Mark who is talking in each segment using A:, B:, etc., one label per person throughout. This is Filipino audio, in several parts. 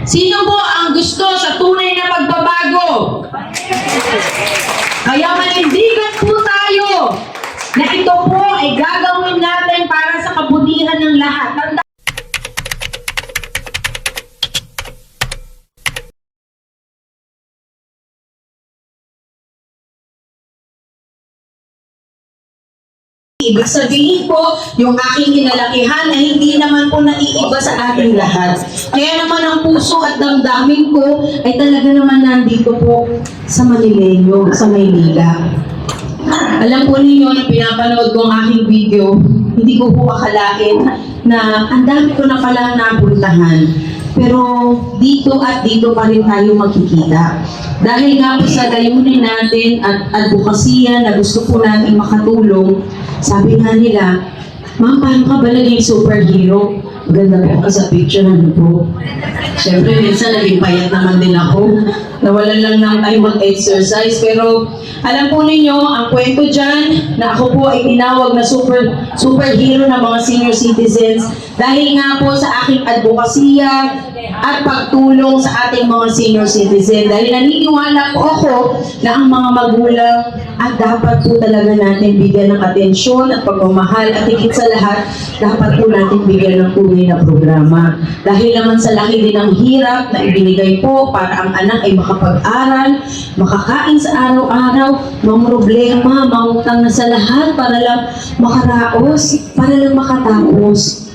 A: Sino po ang gusto sa tunay na pagbabago? Kaya manindigan po tayo na ito po ay gagawin natin para sa kabutihan ng lahat. Ibig sabihin po, yung aking kinalakihan ay hindi naman po naiiba sa ating lahat. Kaya naman ang puso at damdamin ko ay talaga naman nandito po sa Manileño, sa Maynila. Alam po ninyo na pinapanood ko ang aking video, hindi ko po akalain na ang dami ko na palang napuntahan. Pero dito at dito pa rin tayo magkikita. Dahil nga po sa layunin natin at advokasya na gusto po natin makatulong, sabi nga nila, "Ma'am, paano ka ba naging superhero?" Maganda po ka sa picture na po. Siyempre, minsan naging payat naman din ako. Nawalan lang ng time mag-exercise. Pero alam po ninyo, ang kwento dyan na ako po ay tinawag na superhero ng mga senior citizens dahil nga po sa aking advokasya at pagtulong sa ating mga senior citizen. Dahil naniniwala po ako na ang mga magulang at dapat po talaga natin bigyan ng atensyon at pagmamahal at higit sa lahat, dapat po natin bigyan ng tunay na programa. Dahil naman sa laki din ng hirap na ibinigay po para ang anak ay makapag-aral, makakain sa araw-araw, mamroblema, mangutang na sa lahat para lang makaraos, para lang makatapos.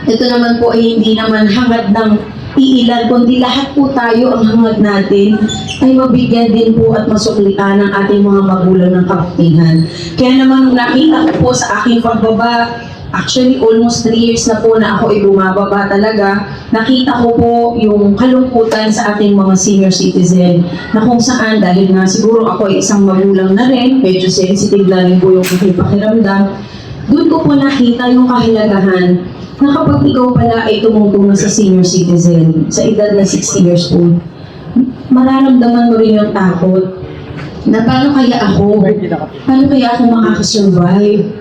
A: Ito naman po ay hindi naman hangad ng iilan, kundi lahat po tayo ang hangad natin ay mabigyan din po at masuklian ng ating mga magulang ng kabutihan. Kaya naman nakita ko po sa aking pagbaba, actually almost 3 years na po na ako ay bumababa talaga, nakita ko po yung kalungkutan sa ating mga senior citizen na kung saan dahil nga siguro ako ay isang magulang na rin, medyo sensitive na rin po yung aking pakiramdam, doon ko po nakita yung kahalagahan na kapag ikaw pala ay tumutulong sa senior citizen sa edad na 60 years old, mararamdaman mo rin yung takot na paano kaya ako makakasurvive?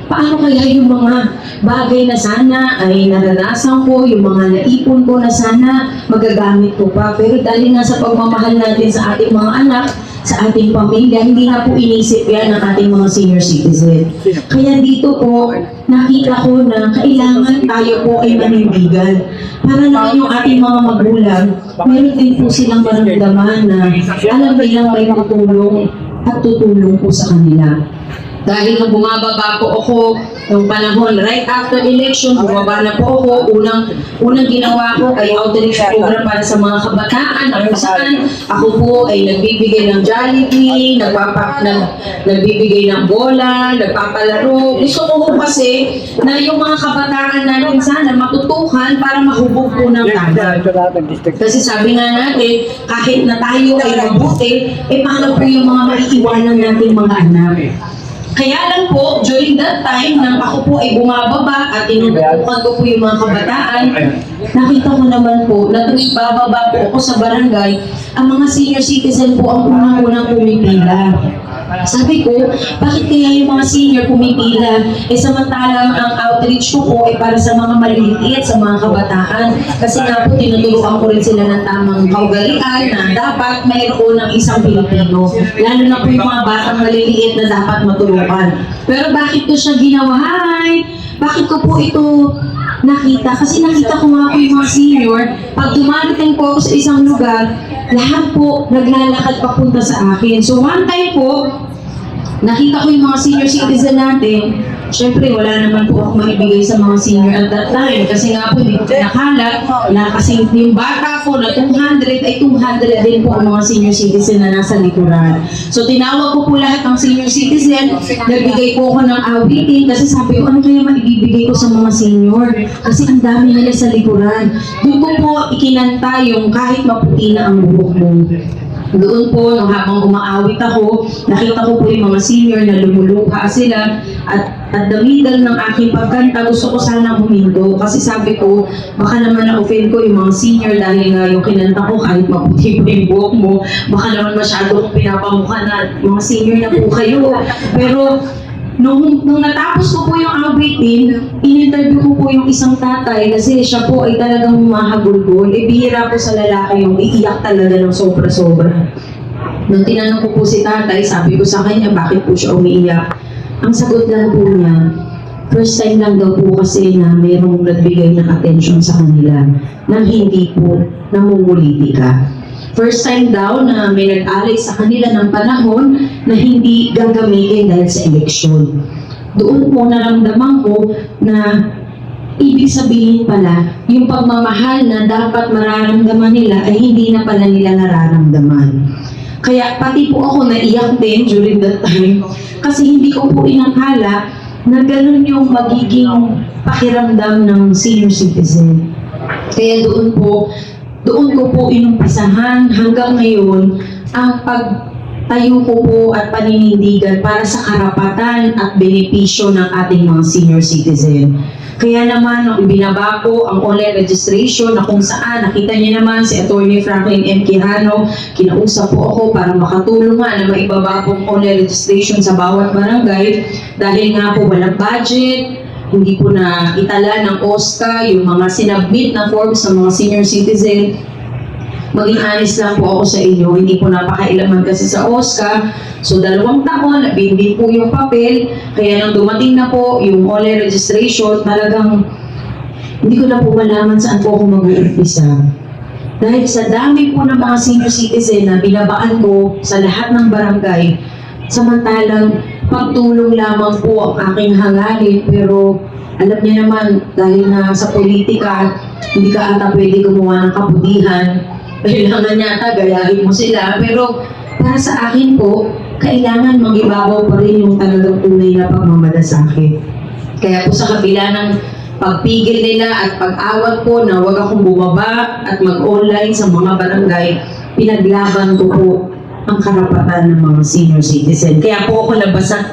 A: Paano kaya yung mga bagay na sana ay naranasan ko, yung mga naipon ko na sana magagamit ko pa. Pero dahil nga sa pagmamahal natin sa ating mga anak, sa ating pamilya, hindi na po inisip yan ng ating mga senior citizen. Kaya dito po, nakita ko na kailangan tayo po ay manindigan. Para naman yung ating mga magulang, meron din po silang maramdaman na alam nilang may tutulong at tutulong po sa kanila. Dahil nung bumababa po ako nung panahon, right after election, bumaba na po ako. Unang ginawa ko ay outreach program para sa mga kabataan na kung saan ako po ay nagbibigay ng Jollibee, nagbibigay ng bola, nagpapalaro. Gusto ko po kasi na yung mga kabataan natin sana matutukan para mahubog po ng dagat. Kasi sabi nga natin, kahit na tayo ay mabuti, paano po yung mga maiiwanan natin mga anak? Kaya lang po, during that time, nang ako po ay bumababa at tinutukan ko po yung mga kabataan, nakita ko naman po na tuwing bababa po ako sa barangay, ang mga senior citizen po ang unang-unang pumipila. Sabi ko, bakit kaya yung mga senior pumipila? Samantalang ang outreach ko po ay para sa mga maliliit, sa mga kabataan. Kasi nga po, tinuturuan ko rin sila ng tamang kaugalian na dapat mayroon ng isang Pilipino. Lalo na po yung mga batang maliliit na dapat maturuan. Pero bakit ko siya ginawa? Bakit ko po ito nakita? Kasi nakita ko nga po yung mga senior, pag dumarating po ako sa isang lugar, lahat po naglalakad papunta sa akin. So one time po, nakita ko yung mga senior citizen natin. Siyempre, wala naman po ako maibigay sa mga senior at that time. Kasi nga po, hindi ko pinakalat na kasi yung bata ko na 200 ay 200 din po ang mga senior citizen na nasa likuran. So tinawag ko po lahat ng senior citizen, nagbigay po ako ng awitin kasi sabi ko, ano kaya maibibigay ko sa mga senior? Kasi ang dami nila sa likuran. Doon ko po ikinanta yung kahit maputi na ang buhok mo. Doon po, nung habang umaawit ako, nakita ko po yung mga senior na lumuluha sila at the middle ng aking pagkanta, gusto ko sana huminto kasi sabi ko, baka naman na-offend ko yung mga senior dahil nga yung kinanta ko kahit maputi po yung buhok mo, baka naman masyado kong pinapamukha na mga senior na po kayo. Pero Nung natapos ko po yung awitin, in-interview ko po yung isang tatay kasi siya po ay talagang mahagulgol. Bihira po sa lalaki yung iiyak talaga ng sobra-sobra. Nung tinanong ko po si tatay, sabi ko sa kanya, bakit po siya umiiyak? Ang sagot lang po niya, first time lang daw po kasi na mayroong nagbigay ng attention sa kanila nang hindi po namumulitika. First time daw na may nag-alay sa kanila ng panahon na hindi gagamitin dahil sa eleksyon. Doon po naramdaman ko na ibig sabihin pala, yung pagmamahal na dapat mararamdaman nila ay hindi na pala nila nararamdaman. Kaya pati po ako naiyak din during that time kasi hindi ko po inakala na ganun yung magiging pakiramdam ng senior citizen. Kaya doon ko po inumpisahan hanggang ngayon ang pagtayo ko po at paninindigan para sa karapatan at benepisyo ng ating mga senior citizen. Kaya naman, nung ibinaba ko ang online registration na kung saan, nakita niyo naman si Atty. Franklin M. Quijano, kinausap po ako para makatulong nga na maibaba po ang online registration sa bawat barangay dahil nga po walang budget, hindi po na itala ng OSCA yung mga sinabmit na forms ng mga senior citizen. Maging honest lang po ako sa inyo, hindi po napakailaman kasi sa OSCA. So 2 taon, nabindi po yung papel. Kaya nang dumating na po yung online registration, talagang hindi ko na po malaman saan po ako mag-uumpisa. Dahil sa dami po ng mga senior citizen na binabaan ko sa lahat ng barangay, samantalang pagtulong lamang po ang aking hangarin, pero alam niya naman, dahil na sa politika, hindi ka ata pwede gumawa ng kabutihan. Kailangan yata gayahin mo sila, pero para sa akin po, kailangan mag-ibabaw pa rin yung talagang tunay na pagmamalasakit. Kaya po sa kabila ng pagpigil nila at pag-awat po na huwag akong bumaba at mag-online sa mga barangay, pinaglaban ko po ang karapatan ng mga senior citizen. Kaya po ako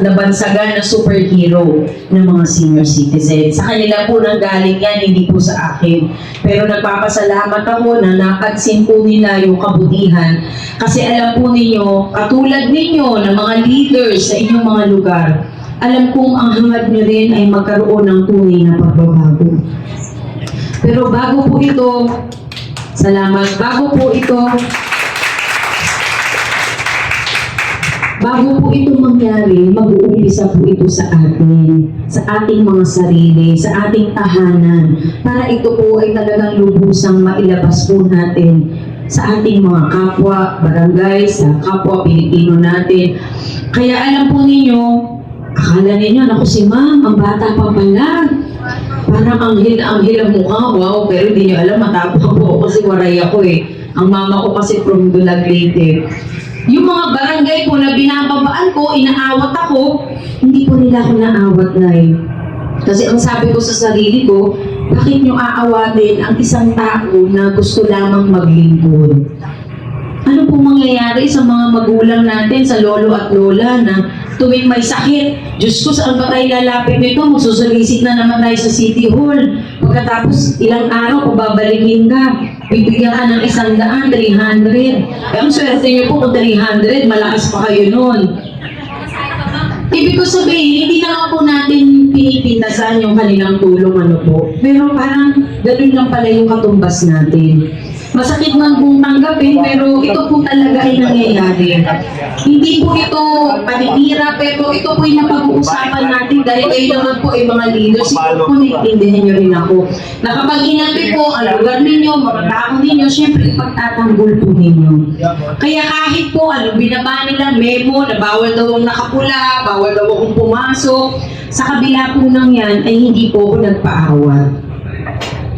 A: nabansagan na superhero ng mga senior citizen. Sa kanila po nanggaling yan, hindi po sa akin. Pero nagpapasalamat ako na napansin po nila yung kabutihan. Kasi alam po ninyo, katulad ninyo ng mga leaders sa inyong mga lugar, alam kong ang hangad nyo rin ay magkaroon ng tunay na pagbabago. Pero bago po ito mangyari, mag-uumpisa po ito sa atin, sa ating mga sarili, sa ating tahanan, para ito po ay talagang lubusang mailabas po natin sa ating mga kapwa, barangay, sa kapwa Pilipino natin. Kaya alam po ninyo, akala ninyo, naku si ma'am, ang bata pa pala. Parang anghel ang mukha, wow, pero hindi nyo alam, matapang po kasi waray ako eh. Ang mama ko kasi from Dulag Leyte. Yung mga barangay po na binababaan ko, inaawat ako, hindi po nila ako naawat na eh. Kasi ang sabi ko sa sarili ko, bakit nyo aawatin ang isang tao na gusto lamang maglingkod? Ano po mangyayari sa mga magulang natin, sa lolo at lola na tuwing may sakit, Diyos ko, saan ba tayo lalapit nito? Magsusulisit na naman tayo sa City Hall. Pagkatapos ilang araw, babalikin ka. Bibigyan ka ng 100, 300. Kaya ang swerte niyo po kung 300, malakas pa kayo nun. Ibig ko sabihin, hindi na nga po natin pinipintasan yung kanilang tulong, ano po. Pero parang ganun lang pala yung katumbas natin. Masakit man pong tanggapin, pero ito po talaga ay nangyayari. Hindi po ito paninira, pero ito po yung napag-uusapan natin dahil kayo naman po ay mga leaders. Ito po naiintindihan nyo rin ako. Na kapag inapi po ang lugar ninyo, mga tao ninyo, syempre pagtatanggol po ninyo. Kaya kahit po binaba nila memo na bawal daw ang nakapula, bawal daw akong pumasok, sa kabila po ng yan ay hindi po ako nagpaawat.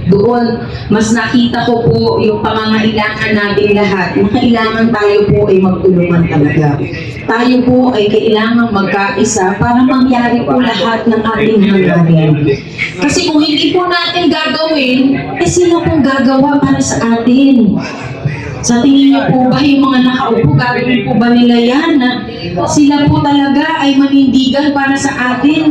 A: Doon, mas nakita ko po yung pangangailangan natin lahat. Yung kailangan tayo po ay magtulungan talaga. Tayo po ay kailangan magkaisa para mangyari po lahat ng ating hangarin. Kasi kung hindi po natin gagawin, sino pong gagawa para sa atin? Sa tingin niyo po ba yung mga nakaupo, gagawin po ba nila yan na sila po talaga ay manindigan para sa atin?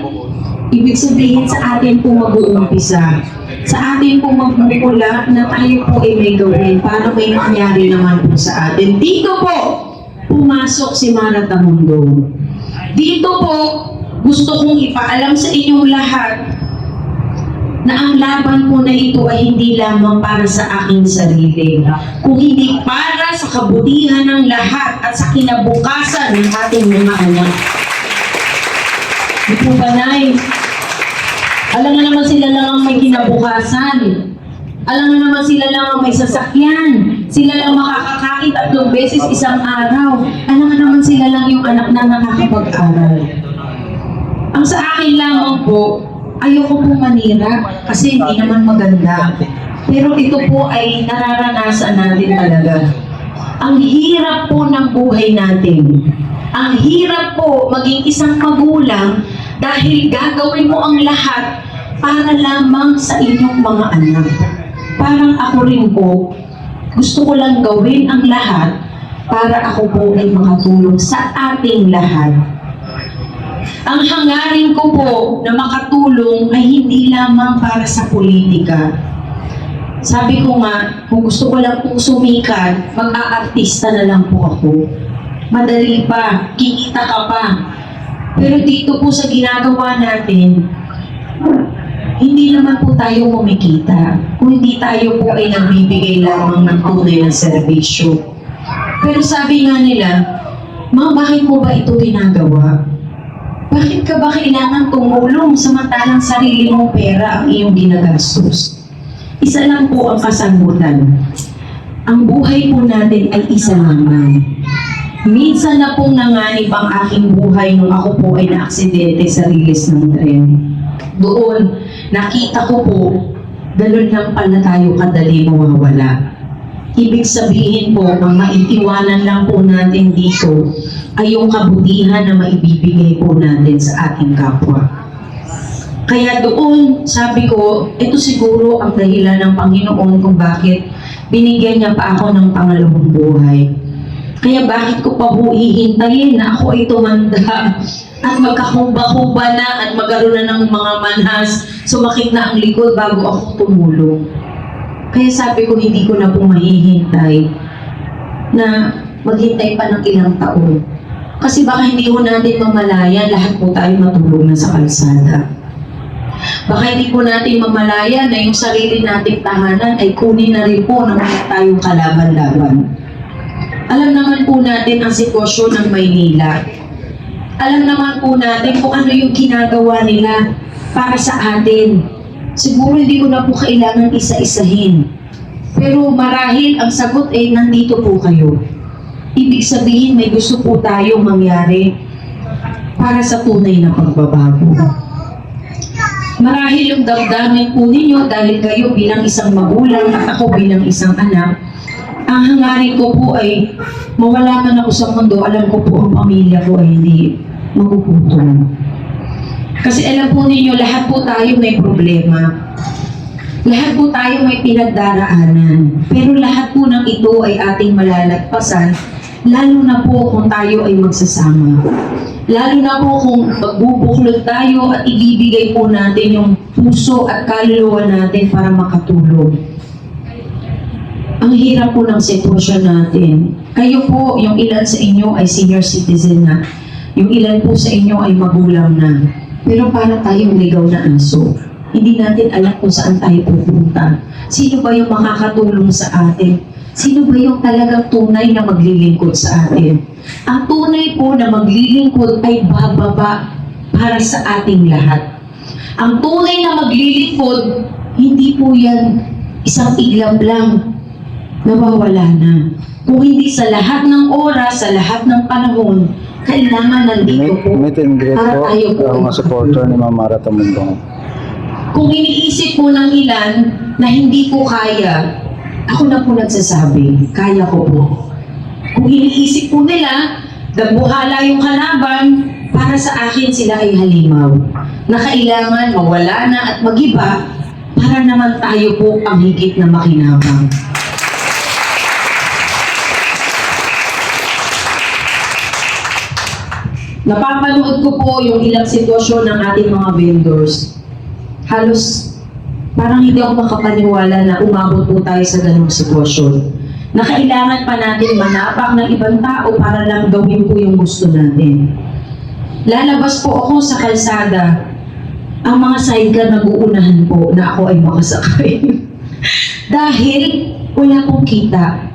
A: Ibig sabihin sa atin po mag-uumpisa. Sa atin po magmumula na tayo po ay may gawin para may mangyari naman po sa atin. Dito po, pumasok si Mara Tamundong. Dito po, gusto kong ipaalam sa inyong lahat na ang laban po na ito ay hindi lamang para sa aking sarili, kung hindi para sa kabutihan ng lahat at sa kinabukasan ng ating mga anak. Di po ba, Nay? Alam nga naman sila lang ang may kinabukasan. Alam nga naman sila lang ang may sasakyan. Sila lang makakakain 3 beses isang araw. Alam nga naman sila lang yung anak na nakakapag-aral. Ang sa akin lamang po, ayoko po manira kasi hindi naman maganda. Pero ito po ay nararanasan natin talaga. Ang hirap po ng buhay natin. Ang hirap po maging isang magulang dahil gagawin mo ang lahat para lamang sa inyong mga anak. Parang ako rin po, gusto ko lang gawin ang lahat para ako po ay makatulong sa ating lahat. Ang hangarin ko po na makatulong ay hindi lamang para sa politika. Sabi ko nga, kung gusto ko lang pong sumikat, mag-aartista na lang po ako. Madali pa, kikita ka pa. Pero dito po sa ginagawa natin, hindi naman po tayo kumikita. Kung hindi tayo po ay nagbibigay lamang ng tunay na serbisyo. Pero sabi nga nila, Ma, bakit mo ba ito ginagawa? Bakit ka ba kailangan tumulong samantalang sarili mong pera ang iyong ginagastos? Isa lang po ang kasagutan. Ang buhay po natin ay isa lamang. Minsan na pong nanganib ang aking buhay nung ako po ay naaksidente sa riles ng tren. Doon, nakita ko po, ganun lang pala tayo kadali mawawala. Ibig sabihin po, ang maitiwanan lang po natin dito ay yung kabutihan na maibibigay po natin sa ating kapwa. Kaya doon, sabi ko, ito siguro ang dahilan ng Panginoon kung bakit binigyan niya pa ako ng pangalawang buhay. Kaya bakit ko pa po hihintayin na ako ay tumanda at magkakuba-kuba na at magkaroon na ng mga manhas, sumakit na ang likod bago ako tumulong. Kaya sabi ko, hindi ko na po mahihintay na maghintay pa ng ilang taon. Kasi baka hindi ko natin mamalaya, lahat po tayo matulog na sa kalsada. Baka hindi po natin mamalaya na yung sarili nating tahanan ay kunin na rin po ng mga tayong kalaban-laban. Alam naman po natin ang sitwasyon ng Maynila. Alam naman po natin kung ano yung ginagawa nila para sa atin. Siguro hindi ko na po kailangan isa-isahin. Pero marahil ang sagot ay nandito po kayo. Ibig sabihin may gusto po tayong mangyari para sa tunay na pagbabago. Marahil yung damdamin po ninyo dahil kayo bilang isang magulang at ako bilang isang anak, ang hangarin ko po ay mawala man ako sa mundo, alam ko po ang pamilya ko ay hindi magugutom. Kasi alam po ninyo, lahat po tayo may problema. Lahat po tayo may pinagdaraanan. Pero lahat po ng ito ay ating malalagpasan, lalo na po kung tayo ay magsasama. Lalo na po kung magbubuklod tayo at ibibigay po natin yung puso at kaluluwa natin para makatulong. Ang hirap po ng sitwasyon natin. Kayo po, yung ilan sa inyo ay senior citizen na. Yung ilan po sa inyo ay magulang na. Pero para tayong ligaw na aso. Hindi natin alam kung saan tayo pupunta. Sino ba yung makakatulong sa atin? Sino ba yung talagang tunay na maglilingkod sa atin? Ang tunay po na maglilingkod ay bababa para sa ating lahat. Ang tunay na maglilingkod, hindi po yan isang iglap lang. Nawawala na. Kung hindi sa lahat ng oras, sa lahat ng panahon, kailangan nandito po para tayo po
B: ang mga supporter ni Ma'am Mara Tamundong.
A: Kung iniisip po ng ilan na hindi ko kaya, ako na po nagsasabi, kaya ko po. Kung iniisip po nila, nagbuhala yung kalaban, para sa akin sila ay halimaw. Na kailangan mawala na at magiba para naman tayo po ang higit na makinabang. Napapanood ko po yung ilang sitwasyon ng ating mga vendors. Halos parang hindi ako makapaniwala na umabot po tayo sa ganung sitwasyon. Na kailangan pa natin manapak ng ibang tao para lang gawin po yung gusto natin. lalabas po ako sa kalsada, ang mga sidecar nag-uunahan po na ako ay makasakay. Dahil wala pong kita.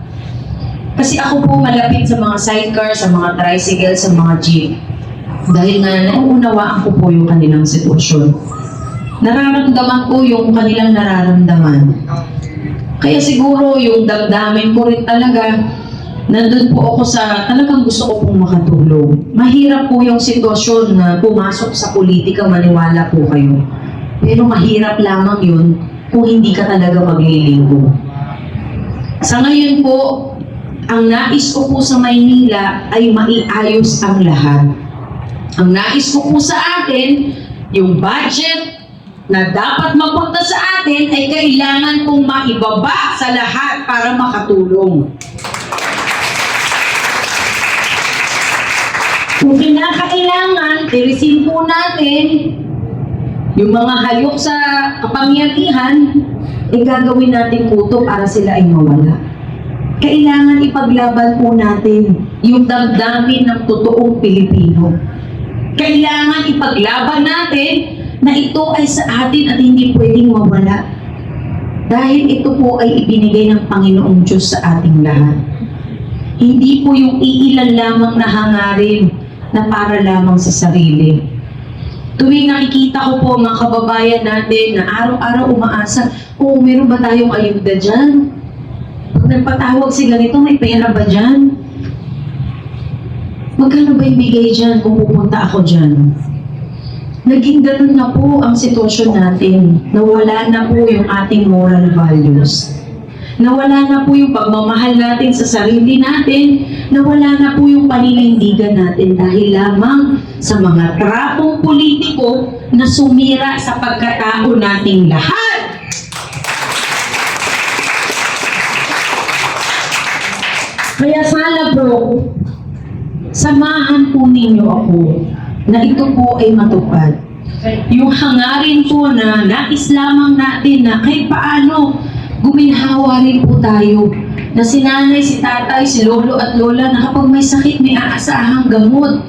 A: Kasi ako po malapit sa mga sidecar, sa mga tricycle, sa mga jeep. Dahil nga nauunawaan ko po yung kanilang sitwasyon. Nararamdaman ko yung kanilang nararamdaman. Kaya siguro yung damdamin ko rin talaga, nandun po ako sa talagang gusto ko pong makatulong. Mahirap po yung sitwasyon na pumasok sa politika, maniwala po kayo. Pero mahirap lamang yun kung hindi ka talaga maglilinggo. Sa ngayon po, ang nais ko po sa Maynila ay maiayos ang lahat. Ang nais ko po sa atin, yung budget na dapat mapunta sa atin ay kailangan kong maibaba sa lahat para makatulong. Kung kinakailangan, tirisin po natin yung mga hayok sa kapangyarihan, gagawin natin po ito para sila ay mawala. Kailangan ipaglaban po natin yung damdamin ng totoong Pilipino. Kailangan ipaglaban natin na ito ay sa atin at hindi pwedeng mawala. Dahil ito po ay ibinigay ng Panginoong Diyos sa ating lahat. Hindi po yung iilan lamang na hangarin na para lamang sa sarili. Tuwing nakikita ko po mga kababayan natin na araw-araw umaasa, meron ba tayong ayuda dyan? Pag nagpatawag sila nito, may pera ba dyan? Magkano ba yung bigay dyan kung pupunta ako dyan? Naging ganun na po ang sitwasyon natin. Nawala na po yung ating moral values. Nawala na po yung pagmamahal natin sa sarili natin. Nawala na po yung paninindigan natin dahil lamang sa mga trapong politiko na sumira sa pagkatao nating lahat. Kaya sana bro, samahan po ninyo ako na ito po ay matupad. Yung hangarin po na nais lamang natin na kahit paano guminhawa rin po tayo. Na si nanay, si tatay, si lolo at lola na kapag may sakit, may aasahang gamot.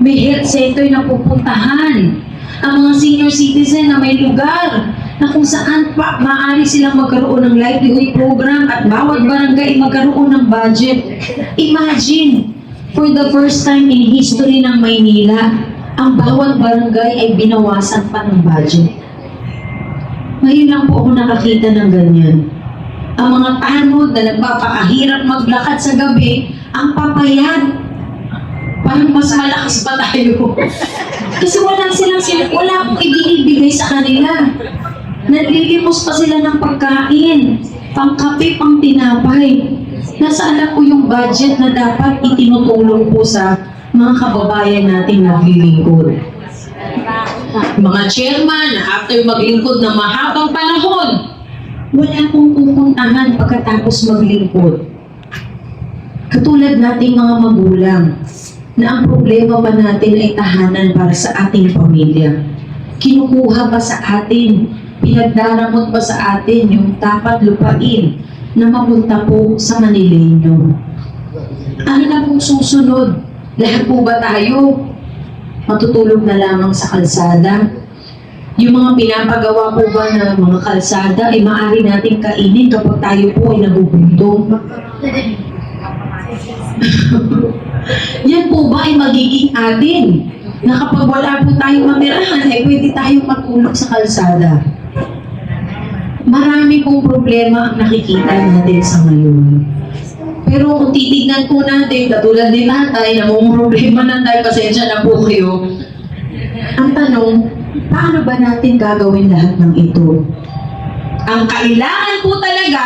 A: May health center na pupuntahan. Ang mga senior citizen na may lugar na kung saan pa maaari silang magkaroon ng livelihood program at bawat barangay magkaroon ng budget. Imagine, for the first time in history ng Maynila, ang bawat barangay ay binawasan pa ng budget. Ngayon lang po ako nakakita ng ganyan. Ang mga tanod na nagpapakahirap maglakad sa gabi, ang papayad. Parang mas malakas pa tayo. Kasi wala pong ibinibigay sa kanila. Naglilimos pa sila ng pagkain, pangkape, pang tinapay. Nasaan po yung budget na dapat itinutulong po sa mga kababayan natin naglilingkod. Mga chairman na after maglingkod ng mahabang panahon, wala pong pupuntahan pagkatapos maglingkod. Katulad nating mga magulang, na ang problema pa natin ay tahanan para sa ating pamilya. Kinukuha pa sa atin, pinagdaramot pa sa atin yung dapat lupain na mapunta po sa Manileño. Ano na pong susunod? Lahat po ba tayo matutulog na lamang sa kalsada? Yung mga pinapagawa po ba na mga kalsada ay maaari nating kainin kapag tayo po ay nagugutom? Yan po ba ay magiging atin? Na kapag wala po tayong matirahan, ay pwede tayong matulog sa kalsada. Marami pong problema ang nakikita natin sa ngayon. Pero kung titignan po natin, katulad ni tatay, namumroblema na tayo, pasensya na po kayo. Ang tanong, paano ba natin gagawin lahat ng ito? Ang kailangan po talaga,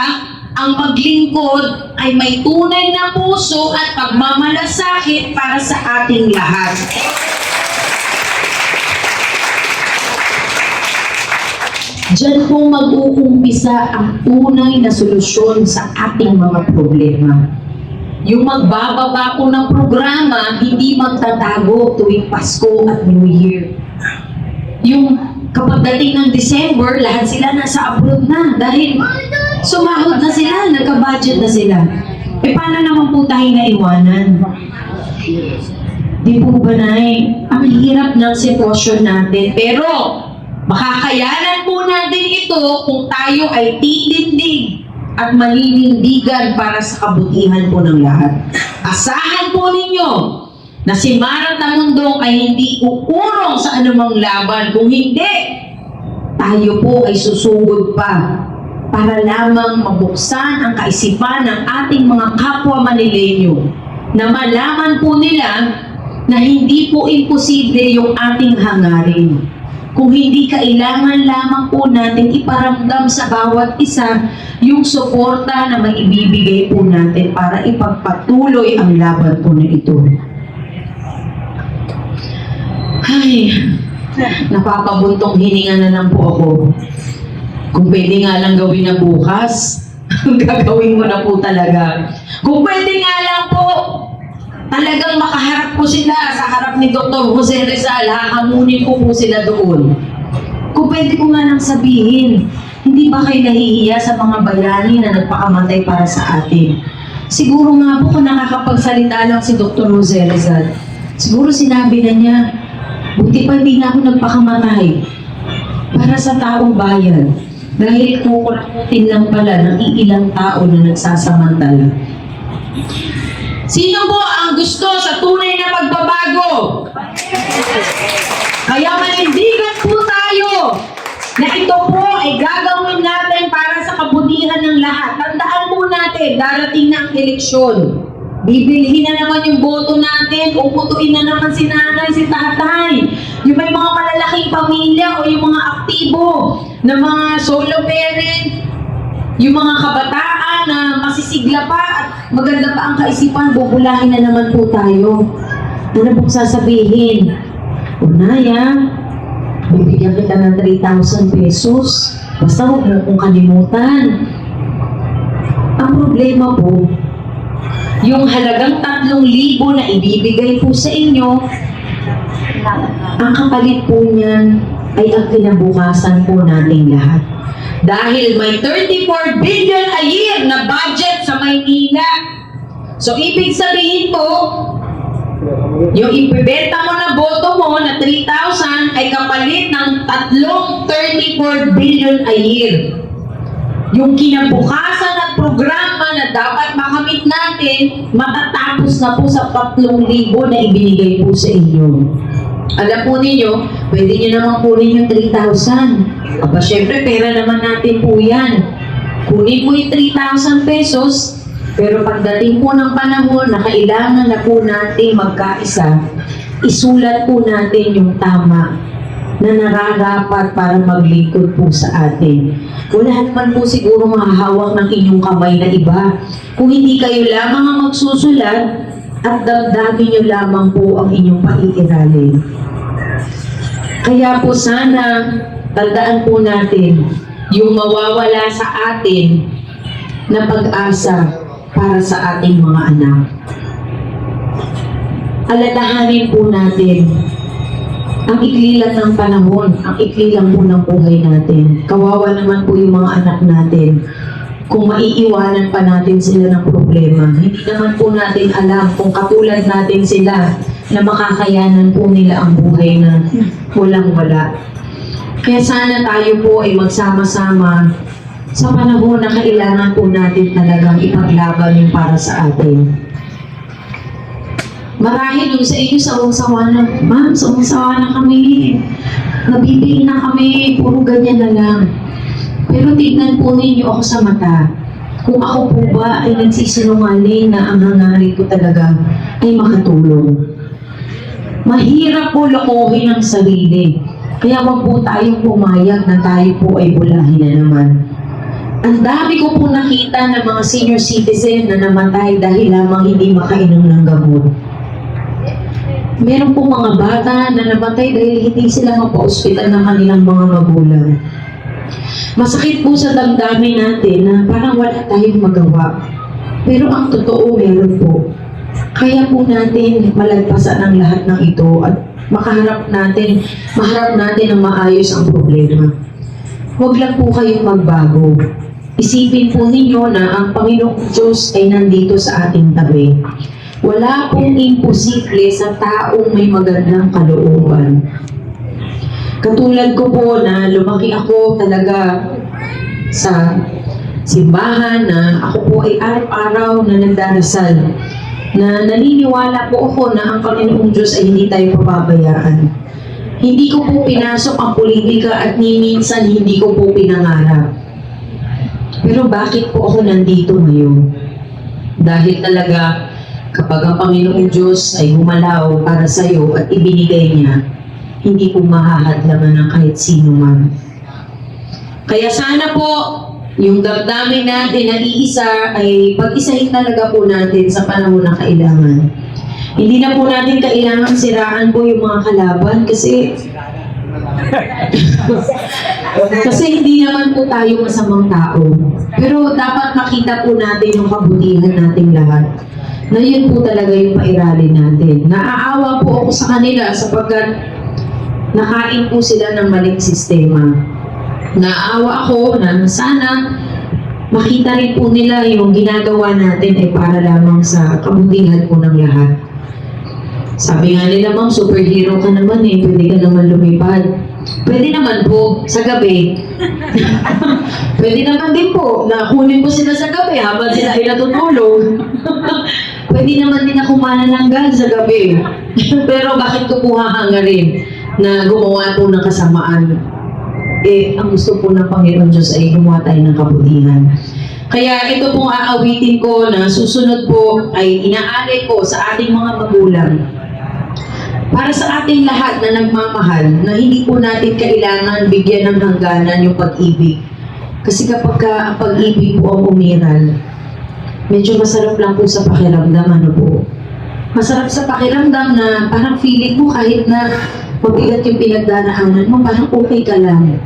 A: ang maglingkod ay may tunay na puso at pagmamalasakit para sa ating lahat. Diyan po mag-uumpisa ang tunay na solusyon sa ating mga problema. Yung magbababa po ng programa, hindi magtatago tuwing Pasko at New Year. Yung kapag dating ng December, lahat sila nasa abroad na dahil sumahod na sila, nagka-budget na sila. Paano naman po tayo naiwanan? Di po ba, Nay? Ang hirap ng sitwasyon natin. Pero, makakayanan po natin ito kung tayo ay titindig at maninindigan para sa kabutihan po ng lahat. Asahan po ninyo na si Mara Tamundong ay hindi uurong sa anumang laban. Kung hindi, tayo po ay susugod pa para lamang mabuksan ang kaisipan ng ating mga kapwa Manileño na malaman po nila na hindi po imposible yung ating hangarin. Kung hindi kailangan lamang po natin iparamdam sa bawat isa yung suporta na maibibigay po natin para ipagpatuloy ang laban po na ito. Ay, napapabuntong hininga na lang po ako. Kung pwede nga lang gawin na bukas, gagawin mo na po talaga. Kung pwede nga lang po, talagang makaharap po sila sa harap ni Dr. Jose Rizal, hahamunin ko po sila doon. Kung pwede ko nga lang sabihin, hindi ba kayo nahihiya sa mga bayani na nagpakamatay para sa atin? Siguro nga po kung nakakapagsalita lang si Dr. Jose Rizal, siguro sinabi na niya, buti pa hindi na ako nagpakamatay para sa taong bayan. Dahil kukulakutin lang pala ng iilang tao na nagsasamantala. Sino po ang gusto sa tunay na pagbabago? Kaya manindigan po tayo na ito po ay gagawin natin para sa kabutihan ng lahat. Tandaan po natin, darating na ang eleksyon. Bibilhin na naman yung boto natin, uputuin na naman si nanay, si tatay. Yung may mga malalaking pamilya o yung mga aktibo na mga solo parent, yung mga kabataan na masisigla pa at maganda pa ang kaisipan, bubulahin na naman po tayo. Ano pong sasabihin? Unaya, bibigyan kita ng 3,000 pesos. Basta huwag mo kong kalimutan. Ang problema po, yung halagang 3,000 na ibibigay po sa inyo, ang kapalit po niyan ay ang kinabukasan po nating lahat. Dahil may 34 billion a year na budget sa Maynila. So, ibig sabihin po, yung ibibenta mo na boto mo na 3,000 ay kapalit ng 34 billion a year. Yung kinabukasan at programa na dapat makamit natin, matatapos na po sa 3,000 na ibinigay po sa inyo. Alam po ninyo, pwede nyo naman kunin yung 3,000. Aba, syempre, pera naman natin po yan. Kunin mo yung 3,000 pesos, pero pagdating po ng panahon na kailangan na po natin magkaisa, isulat po natin yung tama na nararapat para maglingkod po sa atin. Wala naman po siguro mahahawak ng inyong kamay na iba. Kung hindi kayo lamang ang magsusulat at damdamin nyo lamang po ang inyong paiiralin. Kaya po sana, tandaan po natin yung mawawala sa atin na pag-asa para sa ating mga anak. Alalahanin po natin ang ikli lang ng panahon, ang ikli lang po ng buhay natin. Kawawa naman po yung mga anak natin kung maiiwanan pa natin sila ng problema. Hindi naman po natin alam kung katulad natin sila na makakayanan po nila ang buhay na walang-wala. Kaya sana tayo po ay magsama-sama sa panahon na kailangan po natin talagang ipaglaban yung para sa atin. Marahil yung sa inyo, sawang-sawa na, ma'am, sawang-sawa na kami. Nabibili na kami, puro ganyan na lang. Pero tignan po ninyo ako sa mata. Kung ako po ba ay nagsisinungaling na ang hangarin ko talaga ay makatulong. Mahirap po lokohin ang sarili. Kaya wag po tayong pumayag na tayo po ay bulahin na naman. Ang dami ko po nakita ng mga senior citizen na namatay dahil lamang hindi makainom ng gamot. Meron po mga bata na namatay dahil hindi sila mapa-ospital ng kanilang mga magulang. Masakit po sa damdamin natin na parang wala tayong magawa. Pero ang totoo, meron po. Kaya po natin malagpasan ang lahat ng ito at maharap natin ang maayos ang problema. Huwag lang po kayong magbago. Isipin po ninyo na ang Panginoong Diyos ay nandito sa ating tabi. Wala pong imposible sa taong may magandang kalooban. Katulad ko po na lumaki ako talaga sa simbahan na ako po ay araw-araw na nagdarasal, na naniniwala po ako na ang Panginoong Diyos ay hindi tayo pababayaan. Hindi ko po pinasok ang politika at ni minsan hindi ko po pinangarap. Pero bakit po ako nandito ngayon? Dahil talaga kapag ang Panginoong Diyos ay humalaw para sa iyo at ibinigay niya, hindi po mahahadlangan ng kahit sino man. Kaya sana po, yung damdamin natin na iisa ay pag-isahin talaga po natin sa panahon na kailangan. Hindi na po natin kailangan siraan po yung mga kalaban kasi hindi naman po tayo masamang tao. Pero dapat makita po natin yung kabutihan nating lahat. Na yun po talaga yung pairalin natin. Naaawa po ako sa kanila sapagkat nakain po sila ng maling sistema. Naaawa ako na sana makita rin po nila yung ginagawa natin ay para lamang sa kabutihan po ng lahat. Sabi nga nila, ma'am, superhero ka naman eh, pwede ka naman lumipad. Pwede naman po sa gabi. Pwede naman din po na kunin ko sila sa gabi habang sila ay natutulog. Pwede naman din ako manananggal sa gabi. Pero bakit ko po hahangarin na gumawa po ng kasamaan? Eh, ang gusto po ng Panginoon Diyos ay gumawa tayo ng kabutihan. Kaya ito pong aawitin ko na susunod po ay inaali ko sa ating mga magulang. Para sa ating lahat na nagmamahal, na hindi po natin kailangan bigyan ng hangganan yung pag-ibig. Kasi kapag ang pag-ibig po ang umiral, medyo masarap lang po sa pakiramdam, ano po. Masarap sa pakiramdam na parang feeling mo kahit na mabigat yung pinagdaraanan mo, parang okay ka lang.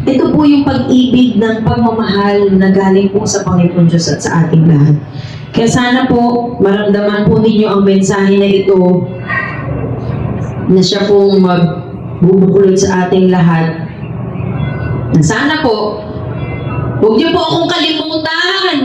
A: Ito po yung pag-ibig ng pagmamahal na galing po sa Panginoon Diyos at sa ating lahat. Kaya sana po, maramdaman po ninyo ang mensahe na ito na siya pong magbubukulod sa ating lahat. Sana po, huwag niyo po akong kalimutan.